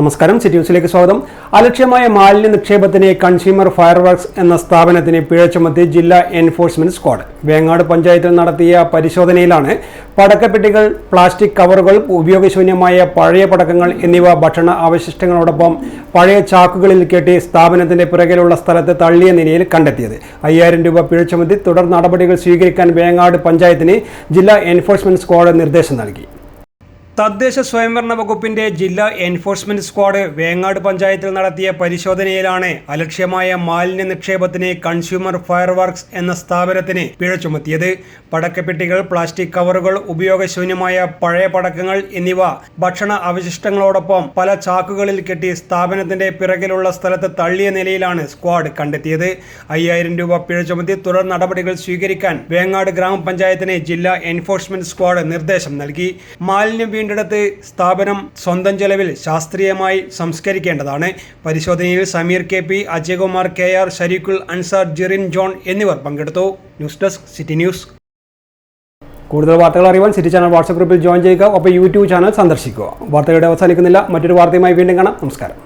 നമസ്കാരം, സിറ്റി ന്യൂസിലേക്ക് സ്വാഗതം. അലക്ഷ്യമായ മാലിന്യ നിക്ഷേപത്തിന് കൺസ്യൂമർ ഫയർവർക്സ് എന്ന സ്ഥാപനത്തിന് പിഴ ചുമത്തി ജില്ലാ എൻഫോഴ്സ്മെന്റ് സ്ക്വാഡ് വേങ്ങാട് പഞ്ചായത്തിൽ നടത്തിയ പരിശോധനയിലാണ് പടക്കപ്പെട്ടികൾ, പ്ലാസ്റ്റിക് കവറുകൾ, ഉപയോഗശൂന്യമായ പഴയ പടക്കങ്ങൾ എന്നിവ ഭക്ഷണ അവശിഷ്ടങ്ങളോടൊപ്പം പഴയ ചാക്കുകളിൽ കെട്ടി സ്ഥാപനത്തിന്റെ പിറകിലുള്ള സ്ഥലത്ത് തള്ളിയ നിലയിൽ കണ്ടെത്തിയത്. 5000 രൂപ പിഴ ചുമത്തി തുടർ നടപടികൾ സ്വീകരിക്കാൻ വേങ്ങാട് പഞ്ചായത്തിന് ജില്ലാ എൻഫോഴ്സ്മെന്റ് സ്ക്വാഡ് നിർദ്ദേശം നൽകി. തദ്ദേശ സ്വയംഭരണ വകുപ്പിന്റെ ജില്ലാ എൻഫോഴ്സ്മെന്റ് സ്ക്വാഡ് വേങ്ങാട് പഞ്ചായത്തിൽ നടത്തിയ പരിശോധനയിലാണ് അലക്ഷ്യമായ മാലിന്യ നിക്ഷേപത്തിന് കൺസ്യൂമർ ഫയർവർക്സ് എന്ന സ്ഥാപനത്തിന് പിഴ ചുമത്തിയത്. പടക്കപ്പെട്ടികൾ, പ്ലാസ്റ്റിക് കവറുകൾ, ഉപയോഗശൂന്യമായ പഴയ പടക്കങ്ങൾ എന്നിവ ഭക്ഷണ അവശിഷ്ടങ്ങളോടൊപ്പം പല ചാക്കുകളിൽ കെട്ടി സ്ഥാപനത്തിന്റെ പിറകിലുള്ള സ്ഥലത്ത് തള്ളിയ നിലയിലാണ് സ്ക്വാഡ് കണ്ടെത്തിയത്. 5000 രൂപ പിഴ ചുമത്തി തുടർ നടപടികൾ സ്വീകരിക്കാൻ വേങ്ങാട് ഗ്രാമപഞ്ചായത്തിന് ജില്ലാ എൻഫോഴ്സ്മെന്റ് സ്ക്വാഡ് നിർദ്ദേശം നൽകി. മാലിന്യം വീണ്ടെടുത്ത് സ്ഥാപനം സ്വന്തം ചെലവിൽ ശാസ്ത്രീയമായി സംസ്കരിക്കേണ്ടതാണ്. പരിശോധനയിൽ Sameer KP, Ajayakumar KR, Shareekhul Ansar, Jirin John എന്നിവർ പങ്കെടുത്തു. News desk, city news. കൂടുതൽ വാർത്തകൾ അറിയാൻ സിറ്റി ചാനൽ വാട്സ്ആപ്പ് ഗ്രൂപ്പിൽ ജോയിൻ ചെയ്യുക. ഒപ്പം യൂട്യൂബ് ചാനൽ സന്ദർശിക്കുക. വാർത്തകളുടെ അവസാനിക്കുന്നില്ല. മറ്റൊരു വാർത്തയുമായി വീണ്ടും കാണാം. നമസ്കാരം.